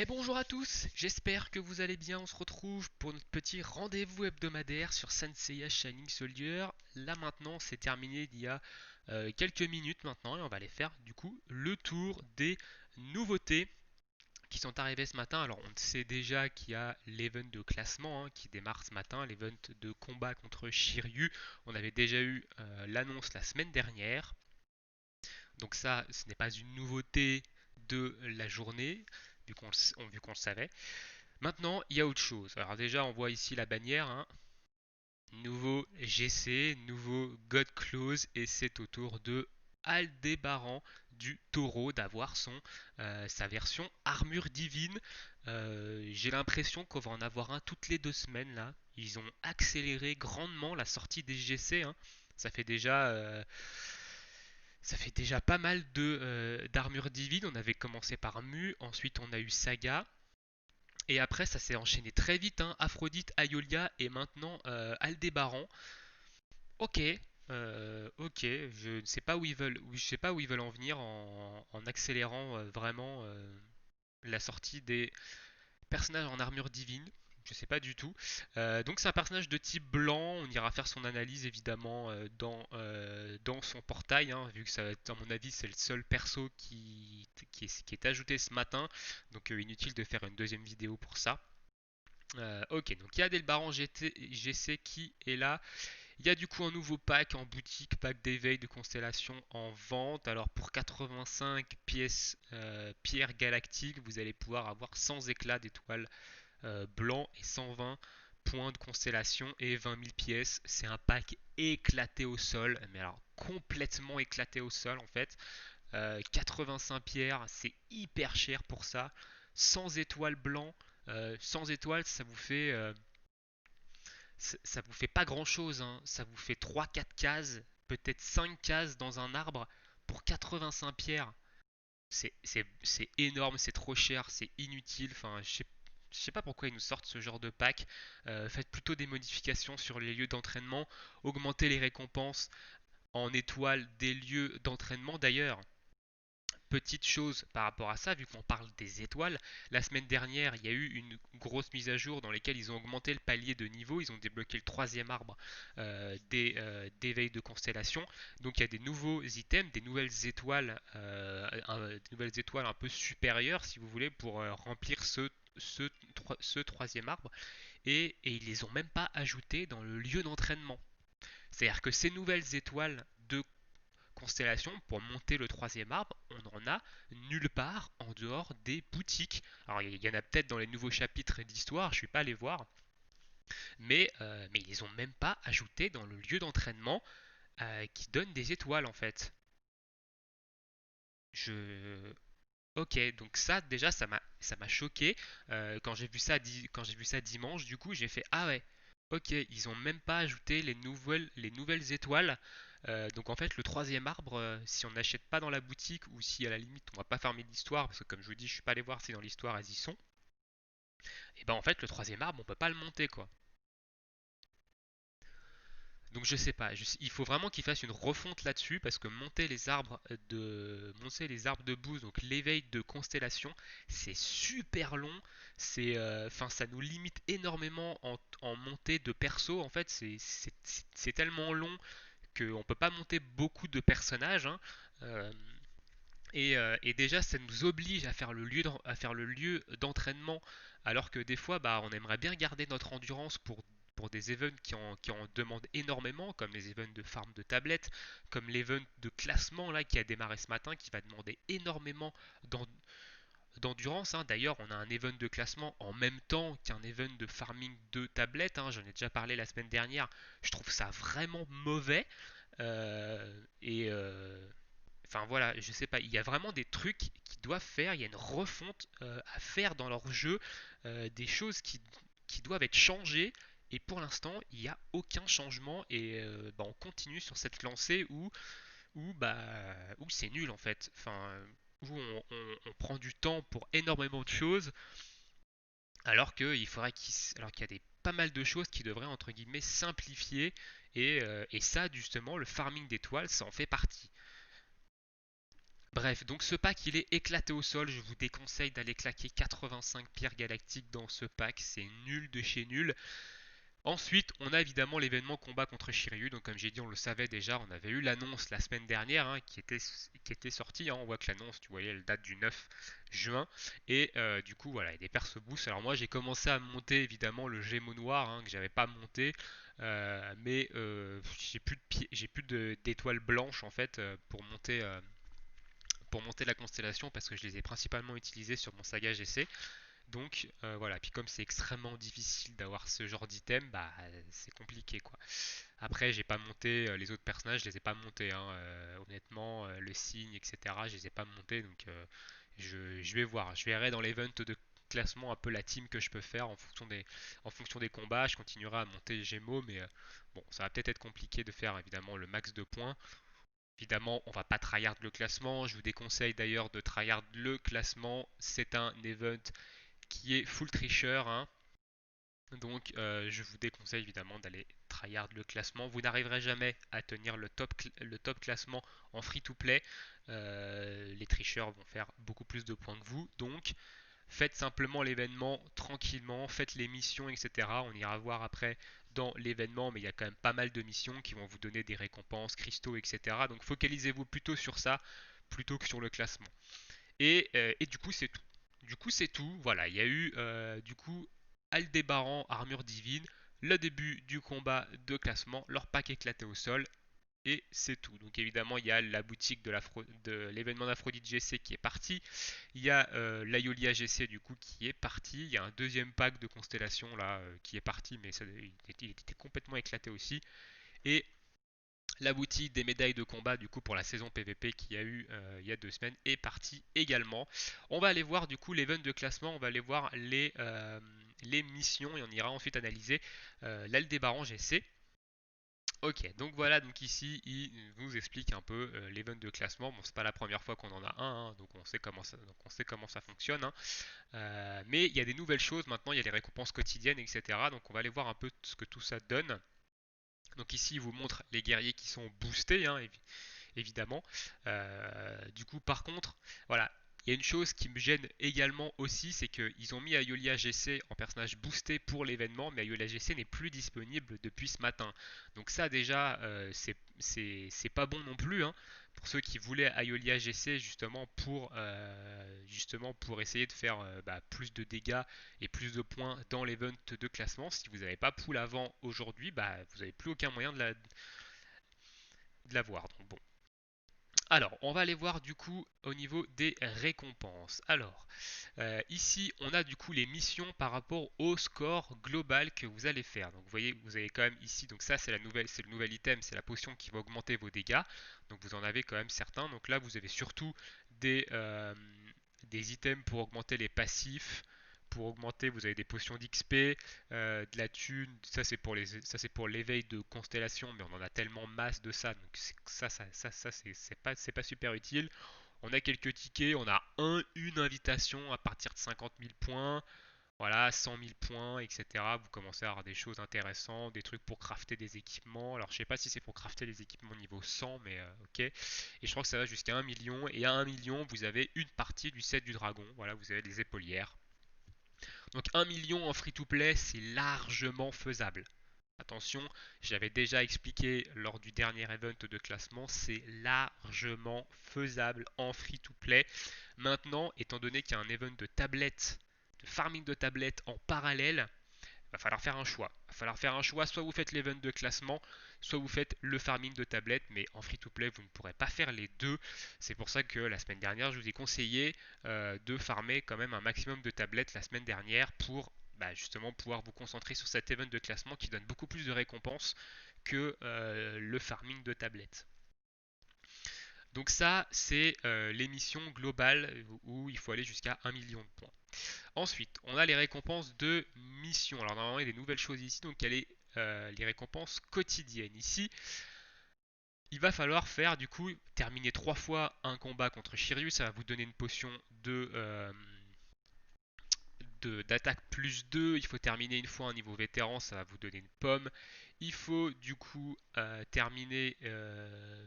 Bonjour à tous, j'espère que vous allez bien. On se retrouve pour notre petit rendez-vous hebdomadaire sur Saint Shining Soldier. Là maintenant, c'est terminé il y a quelques minutes maintenant et on va aller faire du coup le tour des nouveautés qui sont arrivées ce matin. Alors on sait déjà qu'il y a l'event de classement qui démarre ce matin, l'event de combat contre Shiryu. On avait déjà eu l'annonce la semaine dernière. Donc ça, ce n'est pas une nouveauté de la journée, vu qu'on le savait. Maintenant, il y a autre chose. Alors déjà, on voit ici la bannière, nouveau GC, nouveau God Clause, et c'est au tour de Aldébaran du Taureau d'avoir sa version armure divine. J'ai l'impression qu'on va en avoir un toutes les 2 semaines là. Ils ont accéléré grandement la sortie des GC. Ça fait déjà ça fait déjà pas mal d'armures divines. On avait commencé par Mu, ensuite on a eu Saga. Et après, ça s'est enchaîné très vite, Aphrodite, Aiolia et maintenant Aldébaran. Ok, ok, je ne sais pas où ils veulent, je sais pas où ils veulent en venir en accélérant vraiment la sortie des personnages en armure divine. Je sais pas du tout. Donc c'est un personnage de type blanc. On ira faire son analyse évidemment dans son portail, vu que ça va être, à mon avis, c'est le seul perso qui est ajouté ce matin. Donc inutile de faire une deuxième vidéo pour ça. Ok, donc il y a Delbaran GC qui est là. Il y a du coup un nouveau pack en boutique, pack d'éveil de constellation en vente. Alors pour 85 pièces pierre galactique, vous allez pouvoir avoir 100 éclats d'étoiles blancs et 120 points de constellation et 20 000 pièces. C'est un pack éclaté au sol, mais alors complètement éclaté au sol en fait. 85 pierres, c'est hyper cher pour ça. 100 étoiles blancs, 100 étoiles, ça vous fait pas grand chose, ça vous fait 3-4 cases, peut-être 5 cases dans un arbre pour 85 pierres. C'est énorme, c'est trop cher, c'est inutile. Enfin, je sais pas pourquoi ils nous sortent ce genre de pack. Faites plutôt des modifications sur les lieux d'entraînement, augmentez les récompenses en étoiles des lieux d'entraînement. D'ailleurs, petite chose par rapport à ça, vu qu'on parle des étoiles, la semaine dernière, il y a eu une grosse mise à jour dans laquelle ils ont augmenté le palier de niveau, ils ont débloqué le troisième arbre d'éveil de constellation. Donc il y a des nouveaux items, des nouvelles étoiles un peu supérieures, si vous voulez, pour remplir ce troisième arbre. Et ils les ont même pas ajoutés dans le lieu d'entraînement. C'est-à-dire que ces nouvelles étoiles de constellation, pour monter le troisième arbre, on n'en a nulle part en dehors des boutiques. Alors il y en a peut-être dans les nouveaux chapitres d'histoire, je ne suis pas allé voir, mais ils les ont même pas ajouté dans le lieu d'entraînement qui donne des étoiles en fait. Je... Ok, donc ça déjà ça m'a choqué quand j'ai vu ça dimanche. Du coup j'ai fait ah ouais, ok, ils ont même pas ajouté les nouvelles étoiles. Donc en fait le troisième arbre, si on n'achète pas dans la boutique ou si à la limite on va pas farmer l'histoire parce que comme je vous dis je suis pas allé voir si dans l'histoire elles y sont. Et ben en fait le troisième arbre on peut pas le monter quoi. Donc je sais pas, il faut vraiment qu'ils fassent une refonte là-dessus parce que monter les arbres de boost, donc l'éveil de constellation, c'est super long. Enfin ça nous limite énormément en montée de perso. En fait c'est tellement long qu'on peut pas monter beaucoup de personnages. Euh, et déjà ça nous oblige à faire à faire le lieu d'entraînement alors que des fois bah, on aimerait bien garder notre endurance pour des events qui en demandent énormément, comme les events de farm de tablettes, comme l'event de classement là qui a démarré ce matin, qui va demander énormément d'endurance. D'ailleurs, on a un event de classement en même temps qu'un event de farming de tablettes. J'en ai déjà parlé la semaine dernière. Je trouve ça vraiment mauvais. Et enfin voilà, je sais pas, il y a vraiment des trucs qu'ils doivent faire, il y a une refonte à faire dans leur jeu, des choses qui doivent être changées, et pour l'instant, il n'y a aucun changement, et bah, on continue sur cette lancée où c'est nul en fait, enfin, où on prend du temps pour énormément de choses, alors qu'il y a pas mal de choses qui devraient entre guillemets simplifier, et ça justement, le farming d'étoiles, ça en fait partie. Bref, donc ce pack il est éclaté au sol, je vous déconseille d'aller claquer 85 pierres galactiques dans ce pack, c'est nul de chez nul. Ensuite, on a évidemment l'événement combat contre Shiryu. Donc, comme j'ai dit, on le savait déjà. On avait eu l'annonce la semaine dernière hein, qui était sortie. Hein. On voit que l'annonce, tu voyais, elle date du 9 juin. Et du coup, voilà, il y a des perces boost. Alors, moi, j'ai commencé à monter évidemment le Gémeaux noir hein, que j'avais pas monté. Mais j'ai plus d'étoiles blanches en fait pour monter la constellation parce que je les ai principalement utilisées sur mon saga GC. Donc voilà, puis comme c'est extrêmement difficile d'avoir ce genre d'item, bah c'est compliqué quoi. Après j'ai pas monté les autres personnages, je les ai pas montés hein, honnêtement, le signe etc. Je les ai pas montés donc je vais voir, je verrai dans l'event de classement un peu la team que je peux faire en fonction des combats. Je continuerai à monter les Gémeaux mais bon ça va peut-être être compliqué de faire évidemment le max de points. Évidemment, on va pas tryhard le classement. Je vous déconseille d'ailleurs de tryhard le classement. C'est un event qui est full tricheur. Hein. Donc je vous déconseille évidemment d'aller tryhard le classement. Vous n'arriverez jamais à tenir le top classement en free to play. Les tricheurs vont faire beaucoup plus de points que vous. Donc faites simplement l'événement tranquillement, faites les missions, etc. On ira voir après dans l'événement, mais il y a quand même pas mal de missions qui vont vous donner des récompenses, cristaux, etc. Donc focalisez-vous plutôt sur ça plutôt que sur le classement. Et du coup, c'est tout. Du coup, c'est tout. Voilà, il y a eu du coup Aldébaran, armure divine, le début du combat de classement, leur pack éclaté au sol, et c'est tout. Donc évidemment, il y a la boutique de l'événement d'Aphrodite GC qui est parti. Il y a l'Aiolia GC du coup qui est parti. Il y a un deuxième pack de constellation là qui est parti, mais il était complètement éclaté aussi. Et la boutique des médailles de combat du coup pour la saison PVP qu'il y a eu il y a 2 semaines est partie également. On va aller voir du coup l'event de classement, on va aller voir les missions et on ira ensuite analyser l'Aldébaran GC. Ok, donc voilà, donc ici il nous explique un peu l'event de classement. Bon, c'est pas la première fois qu'on en a un, hein, donc on sait comment ça fonctionne. Hein. Mais il y a des nouvelles choses maintenant, il y a les récompenses quotidiennes, etc. Donc on va aller voir un peu ce que tout ça donne. Donc ici, il vous montre les guerriers qui sont boostés, hein, évidemment. Du coup, par contre, voilà, il y a une chose qui me gêne également aussi, c'est qu'ils ont mis Ayolia GC en personnage boosté pour l'événement, mais Ayolia GC n'est plus disponible depuis ce matin. Donc ça déjà, c'est pas bon non plus. Hein, pour ceux qui voulaient Ayolia GC justement pour essayer de faire plus de dégâts et plus de points dans l'event de classement, si vous n'avez pas pool avant aujourd'hui, bah, vous n'avez plus aucun moyen de l'avoir. Donc bon, alors, on va aller voir du coup au niveau des récompenses. Alors, ici, on a du coup les missions par rapport au score global que vous allez faire. Donc, vous voyez, vous avez quand même ici, donc ça c'est le nouvel item, c'est la potion qui va augmenter vos dégâts. Donc, vous en avez quand même certains. Donc là, vous avez surtout des, euh, des items pour augmenter les passifs. Pour augmenter, vous avez des potions d'XP, de la thune, ça c'est pour l'éveil de constellation, mais on en a tellement masse de ça, donc c'est pas super utile. On a quelques tickets, on a une invitation à partir de 50 000 points, voilà, 100 000 points, etc. Vous commencez à avoir des choses intéressantes, des trucs pour crafter des équipements. Alors je sais pas si c'est pour crafter les équipements niveau 100, mais ok. Et je crois que ça va jusqu'à 1 million. Et à 1 million, vous avez une partie du set du dragon. Voilà, vous avez des épaulières. Donc 1 million en free-to-play, c'est largement faisable. Attention, j'avais déjà expliqué lors du dernier event de classement, c'est largement faisable en free-to-play. Maintenant, étant donné qu'il y a un event de tablette, de farming de tablette en parallèle, va falloir faire un choix. Va falloir faire un choix, soit vous faites l'event de classement, soit vous faites le farming de tablette, mais en free-to-play, vous ne pourrez pas faire les deux. C'est pour ça que la semaine dernière, je vous ai conseillé de farmer quand même un maximum de tablettes la semaine dernière pour justement pouvoir vous concentrer sur cet event de classement qui donne beaucoup plus de récompenses que le farming de tablette. Donc ça, c'est l'émission globale où il faut aller jusqu'à 1 million de points. Ensuite, on a les récompenses de mission. Alors normalement, il y a des nouvelles choses ici, donc il y a les récompenses quotidiennes. Ici, il va falloir faire du coup terminer 3 fois un combat contre Shiryu. Ça va vous donner une potion d'attaque plus 2. Il faut terminer une fois un niveau vétéran, ça va vous donner une pomme. Il faut du coup terminer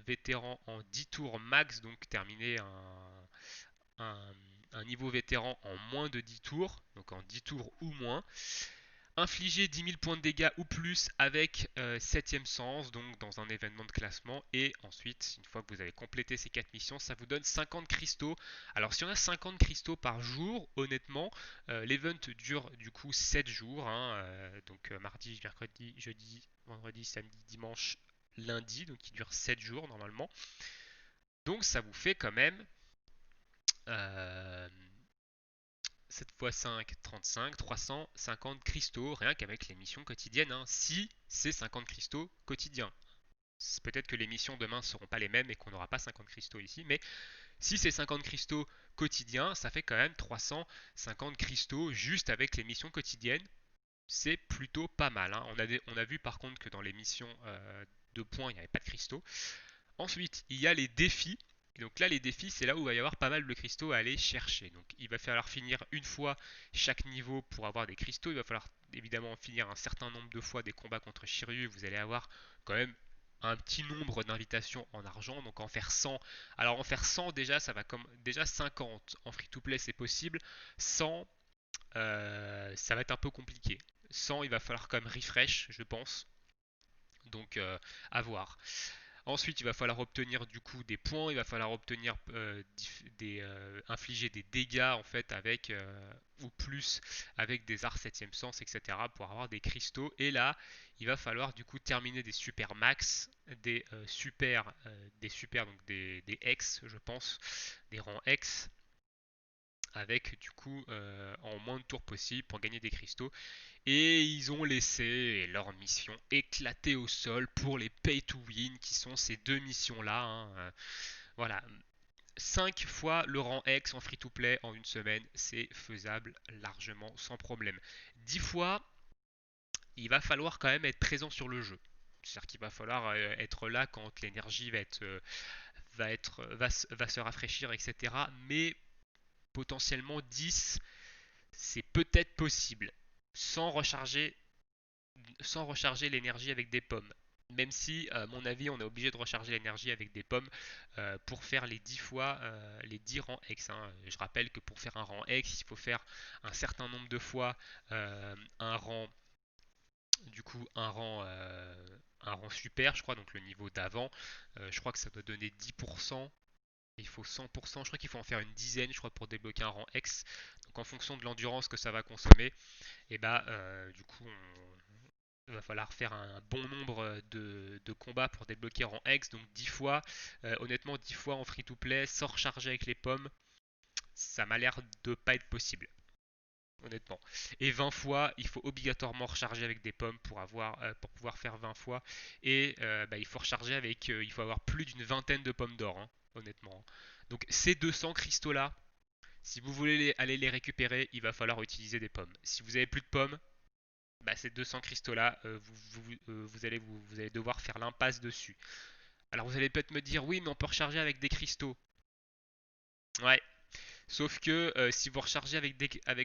vétéran en 10 tours max, donc terminer un, un niveau vétéran en moins de 10 tours, donc en 10 tours ou moins. Infliger 10 000 points de dégâts ou plus avec 7ème sens, donc dans un événement de classement. Et ensuite, une fois que vous avez complété ces 4 missions, ça vous donne 50 cristaux. Alors si on a 50 cristaux par jour, honnêtement, l'event dure du coup 7 jours. Hein, donc mardi, mercredi, jeudi, vendredi, samedi, dimanche, lundi. Donc il dure 7 jours normalement. Donc ça vous fait quand même... Euh, 7 x 5, 35, 350 cristaux, rien qu'avec les missions quotidiennes, hein, si c'est 50 cristaux quotidiens. Peut-être que les missions demain ne seront pas les mêmes et qu'on n'aura pas 50 cristaux ici, mais si c'est 50 cristaux quotidiens, ça fait quand même 350 cristaux juste avec les missions quotidiennes. C'est plutôt pas mal. Hein. On a vu par contre que dans les missions de points, il n'y avait pas de cristaux. Ensuite, il y a les défis. Et donc là, les défis, c'est là où il va y avoir pas mal de cristaux à aller chercher. Donc il va falloir finir une fois chaque niveau pour avoir des cristaux. Il va falloir évidemment finir un certain nombre de fois des combats contre Shiryu. Vous allez avoir quand même un petit nombre d'invitations en argent. Donc en faire 100. Alors en faire 100 déjà, ça va comme déjà 50 en free-to-play, c'est possible. 100, ça va être un peu compliqué. 100, il va falloir quand même refresh, je pense. Donc à voir. Ensuite, il va falloir obtenir du coup des points, il va falloir obtenir infliger des dégâts en fait avec ou plus avec des arts 7ème sens, etc. pour avoir des cristaux. Et là, il va falloir du coup terminer des super max, des super donc des X, je pense, des rangs X avec du coup en moins de tours possible pour gagner des cristaux. Et ils ont laissé leur mission éclater au sol pour les pay to win, qui sont ces deux missions-là. Hein. Voilà, 5 fois le rang X en free to play en une semaine, c'est faisable largement sans problème. 10 fois, il va falloir quand même être présent sur le jeu. C'est-à-dire qu'il va falloir être là quand l'énergie va se rafraîchir, etc. Mais potentiellement 10, c'est peut-être possible sans recharger l'énergie avec des pommes. Même si, à mon avis, on est obligé de recharger l'énergie avec des pommes pour faire les 10 fois, les 10 rangs X. Hein. Je rappelle que pour faire un rang X, il faut faire un certain nombre de fois un rang, du coup, un rang super, je crois, donc le niveau d'avant. Je crois que ça doit donner 10%. Il faut 100%, je crois qu'il faut en faire une dizaine, je crois, pour débloquer un rang X. Donc en fonction de l'endurance que ça va consommer, et bah du coup il va falloir faire un bon nombre de combats pour débloquer rang X, donc 10 fois. Honnêtement, 10 fois en free to play, sans recharger avec les pommes, ça m'a l'air de pas être possible. Honnêtement. Et 20 fois, il faut obligatoirement recharger avec des pommes pour pouvoir faire 20 fois. Et bah, il faut recharger avec. Il faut avoir plus d'une vingtaine de pommes d'or, hein, honnêtement. Donc ces 200 cristaux là, si vous voulez aller les récupérer, il va falloir utiliser des pommes. Si vous avez plus de pommes, bah, ces 200 cristaux là, vous allez devoir faire l'impasse dessus. Alors vous allez peut-être me dire, oui, mais on peut recharger avec des cristaux. Ouais, sauf que si vous rechargez avec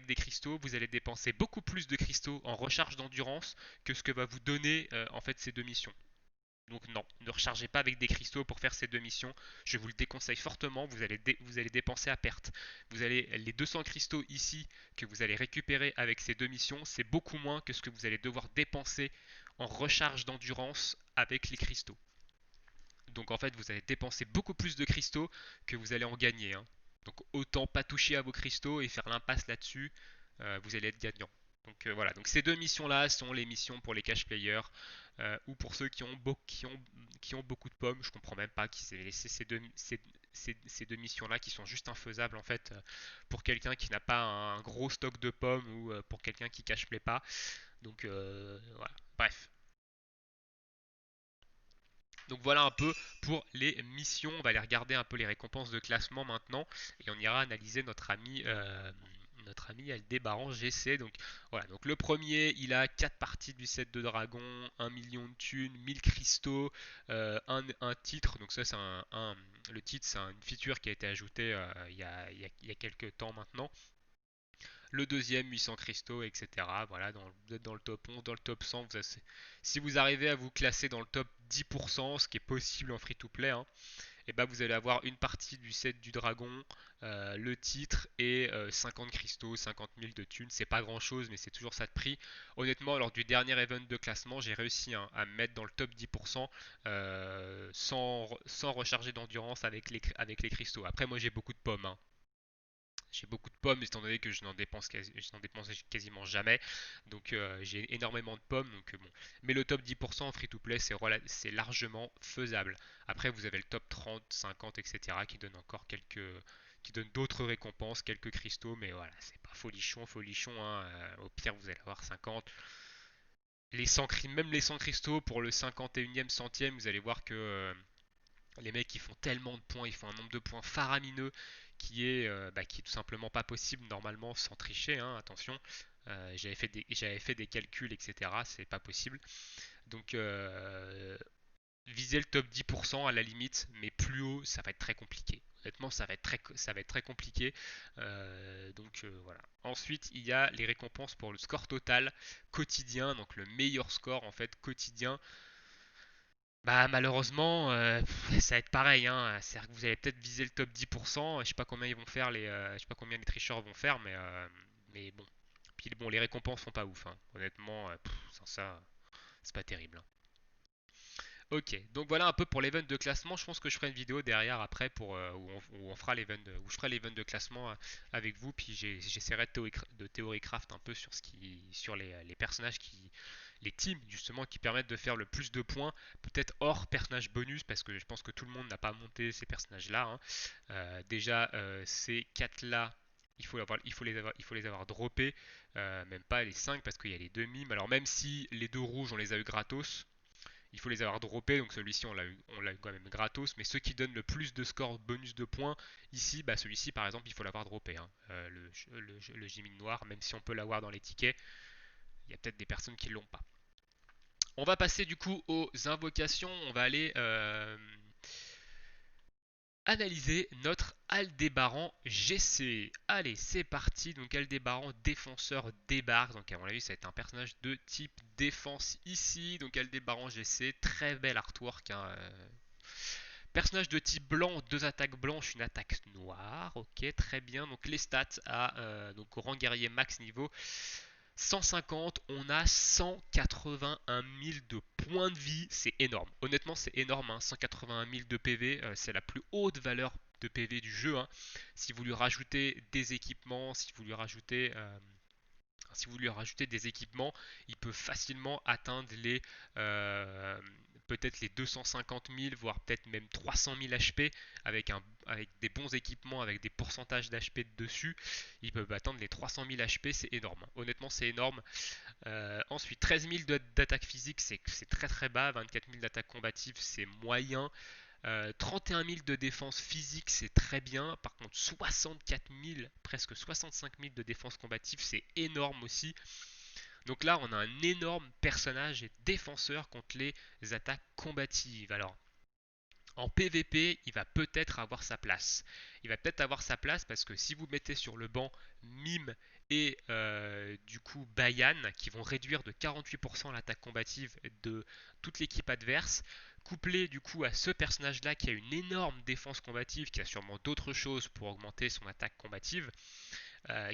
des cristaux, vous allez dépenser beaucoup plus de cristaux en recharge d'endurance que ce que va vous donner en fait ces deux missions. Donc non, ne rechargez pas avec des cristaux pour faire ces deux missions. Je vous le déconseille fortement, vous allez dépenser à perte. Les 200 cristaux ici que vous allez récupérer avec ces deux missions, c'est beaucoup moins que ce que vous allez devoir dépenser en recharge d'endurance avec les cristaux. Donc en fait, vous allez dépenser beaucoup plus de cristaux que vous allez en gagner. Hein. Donc autant pas toucher à vos cristaux et faire l'impasse là-dessus, vous allez être gagnant. Donc voilà, donc ces deux missions-là sont les missions pour les cash players ou pour ceux qui ont beaucoup de pommes. Je comprends même pas qui s'est laissé ces deux missions-là qui sont juste infaisables en fait pour quelqu'un qui n'a pas un gros stock de pommes ou pour quelqu'un qui cash play pas. Donc voilà, bref. Donc voilà un peu pour les missions. On va aller regarder un peu les récompenses de classement maintenant et on ira analyser notre ami Aldébaran GC. Donc voilà, donc le premier, il a 4 parties du set de dragon, 1 million de thunes, 1000 cristaux, un titre. Donc ça c'est le titre, c'est une feature qui a été ajoutée il y a quelques temps maintenant. Le deuxième 800 cristaux, etc. Voilà, vous êtes dans le top 11, dans le top 100. Si vous arrivez à vous classer dans le top 10%, ce qui est possible en free-to-play, hein, et bah vous allez avoir une partie du set du dragon, le titre et 50 cristaux, 50 000 de thunes. C'est pas grand chose, mais c'est toujours ça de prix. Honnêtement, lors du dernier event de classement, j'ai réussi hein, à me mettre dans le top 10% sans recharger d'endurance avec les cristaux. Après, moi j'ai beaucoup de pommes, hein. J'ai beaucoup de pommes étant donné que je n'en dépense quasiment jamais. Donc j'ai énormément de pommes. Donc, bon. Mais le top 10% en free-to-play, c'est largement faisable. Après, vous avez le top 30, 50, etc. qui donne encore qui donne d'autres récompenses, quelques cristaux. Mais voilà, c'est pas folichon, folichon, hein. Au pire, vous allez avoir 50. Même les 100 cristaux pour le 51e centième, vous allez voir que les mecs ils font tellement de points, ils font un nombre de points faramineux qui est tout simplement pas possible normalement sans tricher, hein, attention. J'avais fait des calculs, etc. C'est pas possible. Donc viser le top 10% à la limite, mais plus haut, ça va être très compliqué. Honnêtement, ça va être très compliqué. Voilà. Ensuite, il y a les récompenses pour le score total quotidien, donc le meilleur score en fait quotidien. Bah malheureusement, ça va être pareil, hein. C'est-à-dire que vous allez peut-être viser le top 10%. Je sais pas combien ils vont faire je sais pas combien les tricheurs vont faire, mais bon. Puis bon, les récompenses sont pas ouf, hein. Honnêtement, sans ça, c'est pas terrible, hein. Ok, donc voilà un peu pour l'event de classement. Je pense que je ferai une vidéo derrière après où on fera où je ferai l'event de classement avec vous. Puis j'essaierai de théorie craft un peu sur sur les personnages les teams justement qui permettent de faire le plus de points. Peut-être hors personnage bonus parce que je pense que tout le monde n'a pas monté ces personnages-là, hein. Déjà ces 4 là. Il faut les avoir droppés, même pas les 5 parce qu'il y a les deux mimes. Alors même si les deux rouges on les a eu gratos, il faut les avoir droppés, donc celui-ci on l'a eu quand même gratos, mais ceux qui donnent le plus de score bonus de points, ici, bah celui-ci par exemple, il faut l'avoir droppé, hein. Le Jimmy noir, même si on peut l'avoir dans les tickets, il y a peut-être des personnes qui l'ont pas. On va passer du coup aux invocations, on va aller analyser notre Aldébaran GC. Allez, c'est parti. Donc Aldébaran défenseur débarque. Donc à mon avis, ça va être un personnage de type défense ici. Donc Aldébaran GC, très bel artwork, hein. Personnage de type blanc, deux attaques blanches, une attaque noire. Ok, très bien. Donc les stats donc au rang guerrier max niveau 150, on a 181 000 de points de vie, c'est énorme. Honnêtement, c'est énorme, hein. 181 000 de PV, c'est la plus haute valeur de PV du jeu, hein. Si vous lui rajoutez des équipements, si vous lui rajoutez des équipements, il peut facilement atteindre euh, peut-être les 250 000, voire peut-être même 300 000 HP avec des bons équipements, avec des pourcentages d'HP dessus. Il peut atteindre les 300 000 HP, c'est énorme. Honnêtement, c'est énorme. Ensuite, 13 000 d'attaque physique, c'est très très bas. 24 000 d'attaque combative, c'est moyen. 31 000 de défense physique, c'est très bien. Par contre, 64 000, presque 65 000 de défense combative, c'est énorme aussi. Donc là, on a un énorme personnage et défenseur contre les attaques combatives. Alors, en PVP, il va peut-être avoir sa place. Il va peut-être avoir sa place parce que si vous mettez sur le banc Mime et du coup Bayan, qui vont réduire de 48% l'attaque combative de toute l'équipe adverse, couplé du coup à ce personnage-là qui a une énorme défense combative, qui a sûrement d'autres choses pour augmenter son attaque combative,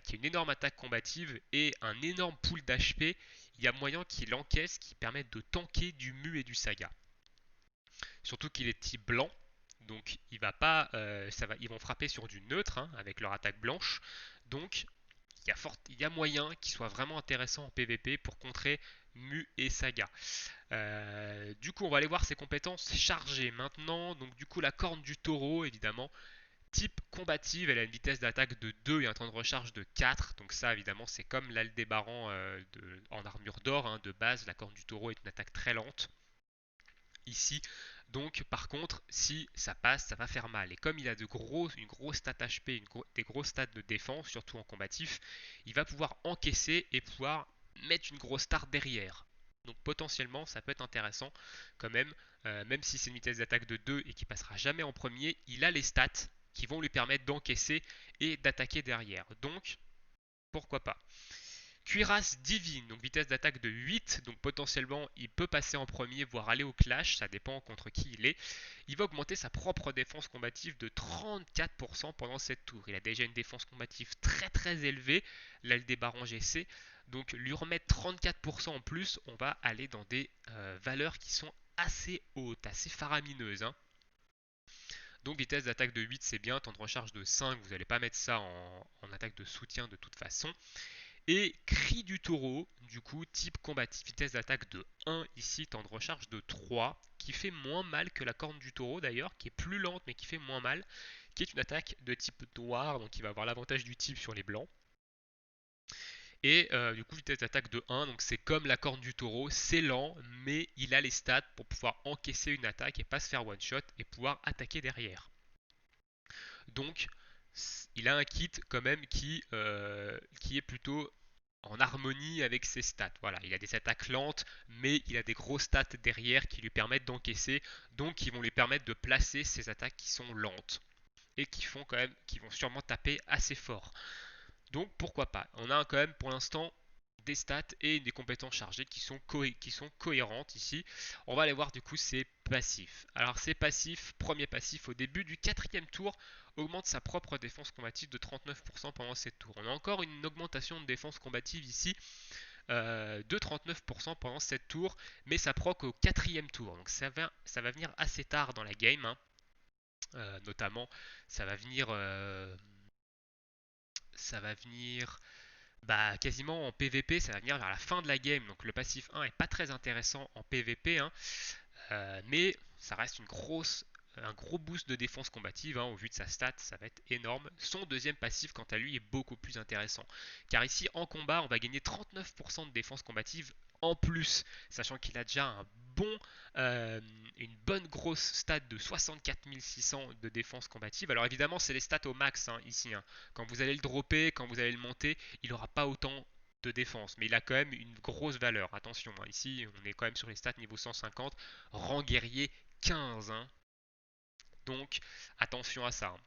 qui a une énorme attaque combative et un énorme pool d'HP, il y a moyen qu'il encaisse, qui permette de tanker du Mu et du Saga. Surtout qu'il est type blanc, donc il va pas, ils vont frapper sur du neutre, hein, avec leur attaque blanche. Donc il y a moyen qu'il soit vraiment intéressant en PvP pour contrer Mu et Saga. Du coup, on va aller voir ses compétences chargées maintenant. Donc du coup, la corne du taureau, évidemment. Type combative, elle a une vitesse d'attaque de 2 et un temps de recharge de 4. Donc ça, évidemment, c'est comme l'Aldébaran en armure d'or, hein, de base. La corne du taureau est une attaque très lente ici. Donc par contre, si ça passe, ça va faire mal. Et comme il a une grosse stat HP, des grosses stats de défense, surtout en combatif, il va pouvoir encaisser et pouvoir mettre une grosse star derrière. Donc potentiellement, ça peut être intéressant quand même. Même si c'est une vitesse d'attaque de 2 et qu'il passera jamais en premier, il a les stats qui vont lui permettre d'encaisser et d'attaquer derrière. Donc pourquoi pas. Cuirasse divine, donc vitesse d'attaque de 8, donc potentiellement il peut passer en premier, voire aller au clash, ça dépend contre qui il est. Il va augmenter sa propre défense combative de 34% pendant cette tour. Il a déjà une défense combative très très élevée, l'Aldébaran GC, donc lui remettre 34% en plus, on va aller dans des valeurs qui sont assez hautes, assez faramineuses, hein. Donc vitesse d'attaque de 8 c'est bien, temps de recharge de 5, vous n'allez pas mettre ça en attaque de soutien de toute façon. Et cri du taureau, du coup, type combatif, vitesse d'attaque de 1 ici, temps de recharge de 3, qui fait moins mal que la corne du taureau d'ailleurs, qui est plus lente mais qui fait moins mal, qui est une attaque de type noir, donc il va avoir l'avantage du type sur les blancs. Et du coup, vitesse d'attaque de 1, donc c'est comme la corne du taureau, c'est lent, mais il a les stats pour pouvoir encaisser une attaque et pas se faire one shot et pouvoir attaquer derrière. Donc, il a un kit quand même qui est plutôt en harmonie avec ses stats. Voilà, il a des attaques lentes, mais il a des grosses stats derrière qui lui permettent d'encaisser, donc qui vont lui permettre de placer ses attaques qui sont lentes et qui vont sûrement taper assez fort. Donc pourquoi pas. On a quand même pour l'instant des stats et des compétences chargées qui sont cohérentes ici. On va aller voir du coup ses passifs. Alors ses passifs, premier passif au début du quatrième tour, augmente sa propre défense combative de 39% pendant cette tour. On a encore une augmentation de défense combative ici de 39% pendant cette tour, mais ça proc au quatrième tour. Donc ça va venir assez tard dans la game, hein. Notamment ça va venir... ça va venir bah, quasiment en PVP, ça va venir vers la fin de la game. Donc le passif 1 est pas très intéressant en PVP, hein, mais ça reste un gros boost de défense combative, hein, au vu de sa stat, ça va être énorme. Son deuxième passif, quant à lui, est beaucoup plus intéressant. Car ici, en combat, on va gagner 39% de défense combative en plus, sachant qu'il a déjà euh, une bonne grosse stat de 64 600 de défense combative. Alors évidemment, c'est les stats au max, hein, ici, hein. Quand vous allez le dropper, quand vous allez le monter, il n'aura pas autant de défense, mais il a quand même une grosse valeur. Attention, hein, ici, on est quand même sur les stats niveau 150, rang guerrier 15, hein. Donc attention à ça, hein.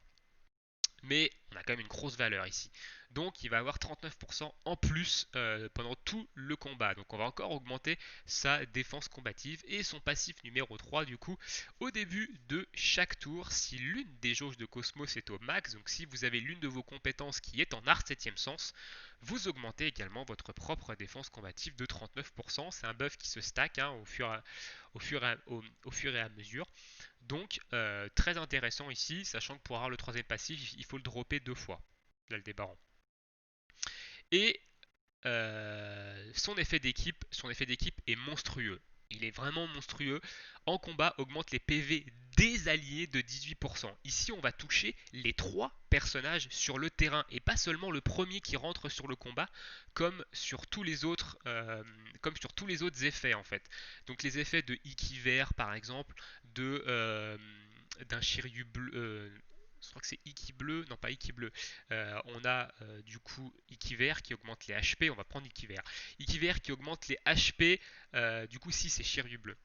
Mais on a quand même une grosse valeur ici. Donc il va avoir 39% en plus pendant tout le combat. Donc on va encore augmenter sa défense combative et son passif numéro 3 du coup au début de chaque tour. Si l'une des jauges de Cosmos est au max, donc si vous avez l'une de vos compétences qui est en art 7ème sens, vous augmentez également votre propre défense combative de 39%. C'est un buff qui se stack, hein, au fur et à mesure. Donc très intéressant ici, sachant que pour avoir le troisième passif, il faut le dropper 2 fois, l'Aldébaran. Et son effet d'équipe est monstrueux. Il est vraiment monstrueux. En combat, augmente les PV des alliés de 18%. Ici, on va toucher les 3 personnages sur le terrain et pas seulement le premier qui rentre sur le combat, comme sur tous les autres effets en fait. Donc les effets de Ikiver par exemple, d'un Shiryu bleu, je crois que c'est Iki bleu, non pas Iki bleu. On a du coup Ikiver qui augmente les HP, on va prendre Ikiver. Ikiver qui augmente les HP, du coup si c'est Shiryu bleu.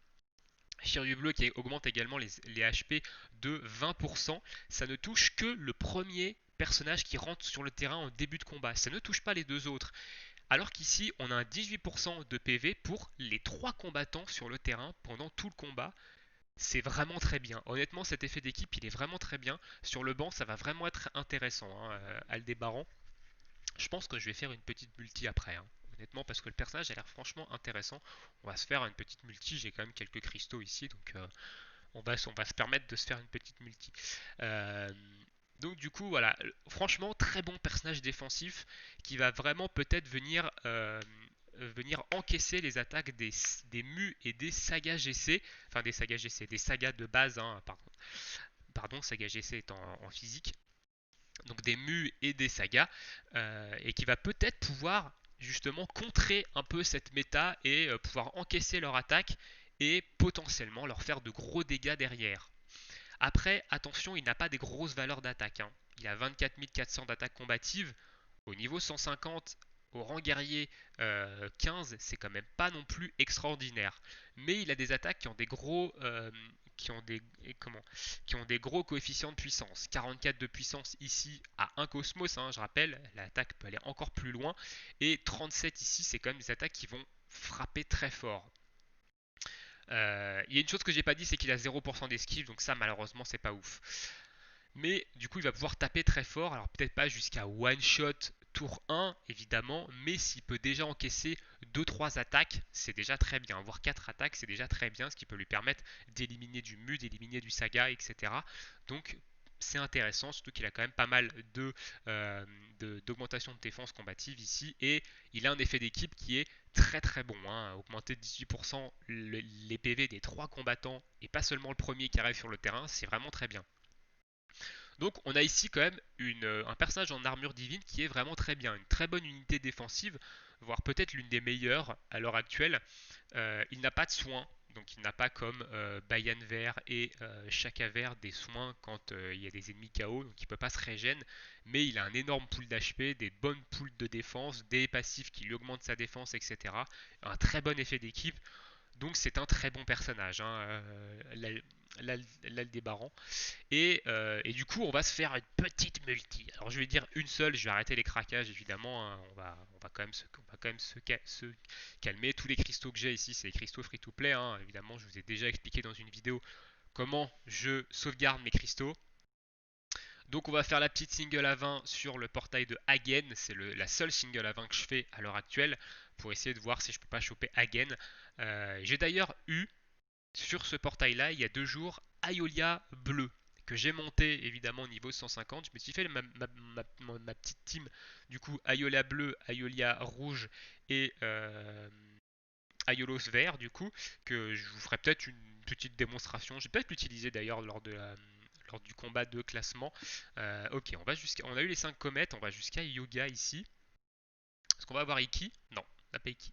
Shiryu bleu qui augmente également les HP de 20%. Ça ne touche que le premier personnage qui rentre sur le terrain en début de combat. Ça ne touche pas les 2 autres. Alors qu'ici, on a un 18% de PV pour les 3 combattants sur le terrain pendant tout le combat. C'est vraiment très bien. Honnêtement, cet effet d'équipe, il est vraiment très bien. Sur le banc, ça va vraiment être intéressant, hein, Aldébaran. Je pense que je vais faire une petite multi après, hein. Honnêtement, parce que le personnage a l'air franchement intéressant. On va se faire une petite multi. J'ai quand même quelques cristaux ici, donc on va se permettre de se faire une petite multi. Euh, donc du coup, voilà. Franchement, très bon personnage défensif qui va vraiment peut-être venir encaisser les attaques des Mu et des sagas GC, enfin des sagas GC, des sagas de base, hein, pardon, saga GC est en physique, donc des Mu et des sagas, et qui va peut-être pouvoir justement contrer un peu cette méta et pouvoir encaisser leur attaque et potentiellement leur faire de gros dégâts derrière. Après, attention, il n'a pas des grosses valeurs d'attaque, hein. Il a 24 400 d'attaque combative. Au niveau 150, au rang guerrier 15, c'est quand même pas non plus extraordinaire. Mais il a des attaques qui ont des gros coefficients de puissance. 44 de puissance ici à 1 cosmos, hein, je rappelle, l'attaque peut aller encore plus loin. Et 37 ici, c'est quand même des attaques qui vont frapper très fort. Il y a une chose que j'ai pas dit, c'est qu'il a 0% d'esquive, donc ça malheureusement c'est pas ouf. Mais du coup il va pouvoir taper très fort, alors peut-être pas jusqu'à one shot tour 1 évidemment, mais s'il peut déjà encaisser 2-3 attaques, c'est déjà très bien, voire 4 attaques c'est déjà très bien, ce qui peut lui permettre d'éliminer du Mu, d'éliminer du Saga, etc. Donc c'est intéressant, surtout qu'il a quand même pas mal d'augmentation de défense combative ici, et il a un effet d'équipe qui est très très bon, hein. Augmenter de 18% les PV des 3 combattants, et pas seulement le premier qui arrive sur le terrain, c'est vraiment très bien. Donc on a ici quand même un personnage en armure divine qui est vraiment très bien, une très bonne unité défensive, voire peut-être l'une des meilleures à l'heure actuelle. Il n'a pas de soins, donc il n'a pas comme Bayan Vert et Shaka Vert des soins quand il y a des ennemis KO, donc il ne peut pas se régène, mais il a un énorme pool d'HP, des bonnes pools de défense, des passifs qui lui augmentent sa défense, etc. Un très bon effet d'équipe, donc c'est un très bon personnage, hein, l'Aldébaran. Et du coup, on va se faire une petite multi. Alors, je vais dire une seule, je vais arrêter les craquages évidemment, hein. On va quand même se calmer. Tous les cristaux que j'ai ici, c'est les cristaux free to play, hein. Évidemment, je vous ai déjà expliqué dans une vidéo comment je sauvegarde mes cristaux. Donc, on va faire la petite single à 20 sur le portail de Hagen. C'est la seule single à 20 que je fais à l'heure actuelle pour essayer de voir si je peux pas choper Hagen. J'ai d'ailleurs eu sur ce portail-là, il y a 2 jours, Aiolia bleu, que j'ai monté évidemment au niveau 150. Je me suis fait ma petite team, du coup, Aiolia bleu, Aiolia rouge et Aiolos vert, du coup, que je vous ferai peut-être une petite démonstration. J'ai peut-être l'utiliser d'ailleurs lors du combat de classement. Ok, on a eu les 5 comètes, on va jusqu'à Yoga ici. Est-ce qu'on va avoir Iki? Non, on n'a pas Iki.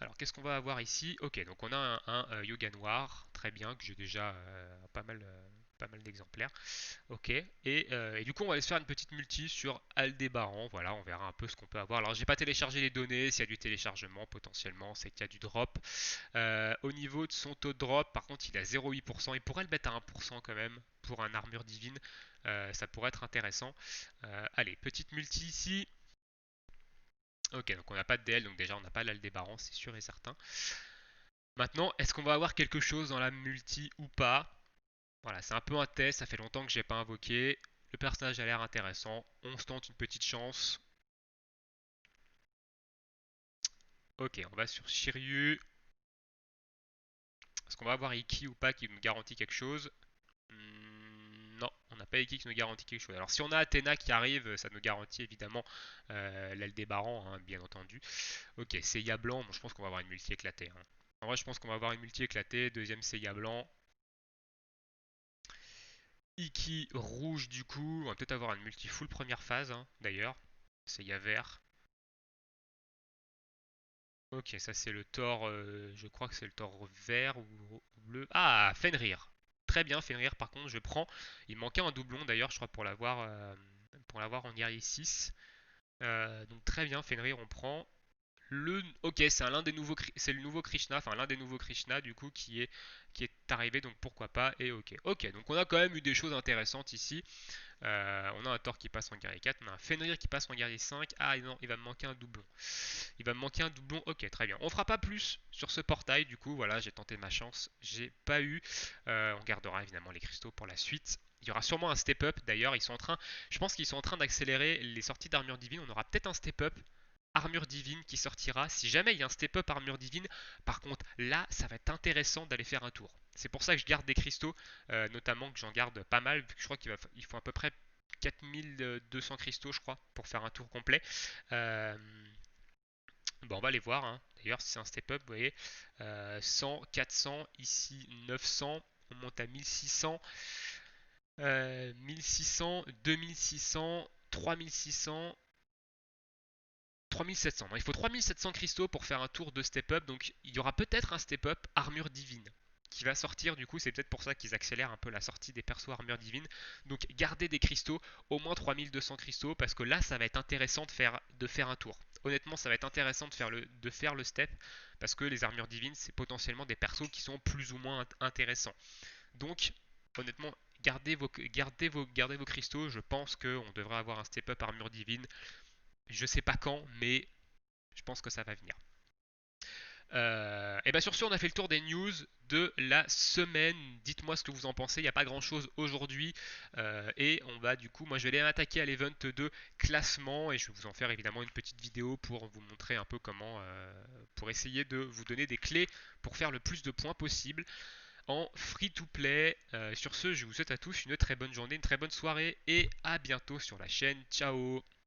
Alors qu'est-ce qu'on va avoir ici? Ok, donc on a un yoga noir, très bien, que j'ai déjà pas mal d'exemplaires. Ok, et du coup on va aller se faire une petite multi sur Aldébaran, voilà, on verra un peu ce qu'on peut avoir. Alors j'ai pas téléchargé les données, s'il y a du téléchargement potentiellement, c'est qu'il y a du drop. Au niveau de son taux de drop, par contre il a 0,8%, il pourrait le mettre à 1% quand même pour un armure divine, ça pourrait être intéressant. Allez, petite multi ici. Ok, donc on n'a pas de DL, donc déjà on n'a pas l'Aldébaran, c'est sûr et certain. Maintenant, est-ce qu'on va avoir quelque chose dans la multi ou pas? Voilà, c'est un peu un test, ça fait longtemps que j'ai pas invoqué. Le personnage a l'air intéressant, on se tente une petite chance. Ok, on va sur Shiryu. Est-ce qu'on va avoir Iki ou pas qui nous garantit quelque chose? Non, on n'a pas Iki qui nous garantit quelque chose. Alors si on a Athéna qui arrive, ça nous garantit évidemment l'Aldébaran, hein, bien entendu. Ok, Seiya blanc, bon, je pense qu'on va avoir une multi éclatée, hein. En vrai, je pense qu'on va avoir une multi éclatée. Deuxième Seiya blanc. Iki rouge du coup. On va peut-être avoir une multi full première phase, hein, d'ailleurs. Seiya vert. Ok, ça c'est le Thor. Je crois que c'est le Thor vert ou bleu. Ah, Fenrir. Très bien, Fenrir par contre, je prends. Il manquait un doublon d'ailleurs, je crois, pour l'avoir en guerrier 6. Donc très bien, Fenrir, on prend. Ok, c'est le nouveau Krishna, enfin l'un des nouveaux Krishna du coup qui est arrivé, donc pourquoi pas. Et ok, donc on a quand même eu des choses intéressantes ici. On a un Thor qui passe en guerrier 4, on a un Fenrir qui passe en guerrier 5. Ah non, il va me manquer un doublon. Il va me manquer un doublon. Ok, très bien. On fera pas plus sur ce portail. Du coup, voilà, j'ai tenté ma chance. J'ai pas eu. On gardera évidemment les cristaux pour la suite. Il y aura sûrement un step-up. D'ailleurs, je pense qu'ils sont en train d'accélérer les sorties d'armure divine. On aura peut-être un step-up armure divine qui sortira. Si jamais il y a un step-up armure divine, par contre, là, ça va être intéressant d'aller faire un tour. C'est pour ça que je garde des cristaux, notamment que j'en garde pas mal, vu que je crois qu'il faut à peu près 4200 cristaux, je crois, pour faire un tour complet. Euh, Bon, on va les voir, hein. D'ailleurs, si c'est un step-up, vous voyez, 100, 400, ici 900, on monte à 1600, 1600, 2600, 3600, 3700. Non, il faut 3700 cristaux pour faire un tour de step-up, donc il y aura peut-être un step-up armure divine qui va sortir, du coup c'est peut-être pour ça qu'ils accélèrent un peu la sortie des persos armure divine. Donc gardez des cristaux, au moins 3200 cristaux, parce que là ça va être intéressant de faire un tour. honnêtement, ça va être intéressant de faire le step parce que les armures divines, c'est potentiellement des persos qui sont plus ou moins intéressants. Donc, honnêtement, gardez vos cristaux. Je pense qu'on devrait avoir un step up armure divine. Je sais pas quand, mais je pense que ça va venir. Et bien sur ce, on a fait le tour des news de la semaine. Dites-moi ce que vous en pensez. Il n'y a pas grand-chose aujourd'hui. Et on va du coup, moi je vais aller m'attaquer à l'event de classement. Et je vais vous en faire évidemment une petite vidéo pour vous montrer un peu comment, pour essayer de vous donner des clés pour faire le plus de points possible en free-to-play. Sur ce, je vous souhaite à tous une très bonne journée, une très bonne soirée. Et à bientôt sur la chaîne. Ciao!